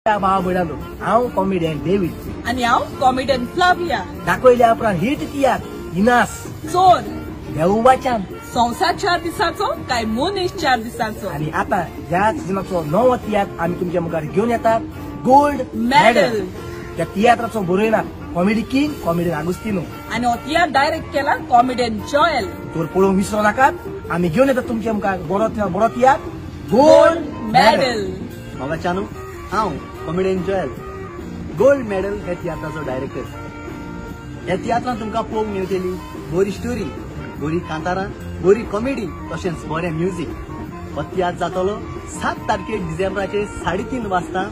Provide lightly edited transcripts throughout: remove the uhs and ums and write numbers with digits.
महाबळालो हांव comedian David आणि हांव कॉमेडियन फ्लाविया दाखयल्या उपरांत हिट तियात्र इनास चोर देवबाच्यान संवसार 4 दिसाचो काय मोनेश 4 दिसाचो आणि आता ह्या सिजनाचो नवो तियात्र आमी तुमच्या मुखार घेवन येतात गोल्ड मेडल त्या तियात्राचो बरयणार कॉमेडी किंग कॉमेडियन आगुस्तिनो आणि हो तियात्र डायरेक्ट केला कॉमेडियन जॉयल तर पळोवंक विसरू नाकात आमी घेवन येतात तुमच्या मुखार बरो तियात्र गोल्ड मेडल म्हाका चानू हांव कॉमेडियन जॉयल गोल्ड मेडल हे तियात्राचो डायरेक्टर ह्या तियात्रांत तुमकां पळोवंक मेळटली बरी स्टोरी बरी कांतारां बरी कॉमेडी तशेंच बरें म्युझिक हो तियात्र जातलो 7 तारखेक डिसेंबराचे 3:30 वाजता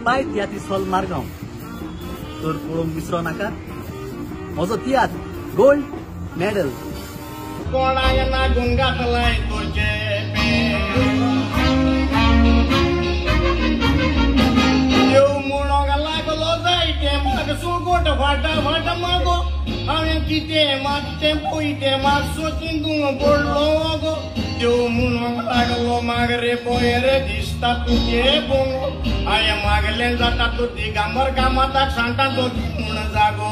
पाय तियात्रीस हॉल मारगांव तर पळोवंक विसरो नाका म्हजो तियात्र गोल्ड मेडल कोणाक लागून घातलाय तुजे देव म्हणोंक लागलो जायते म्हाका सुगोट फाट मागो हांवें कितें मागतें पयतें मात सोचून तूं पडलो गो देव म्हणोंक लागलो माग रे पळय रे दिसता तुजे बोंगो हांवें मागलें जाता तूं दिगांबर कामाताक सांगता तो म्हूण जागो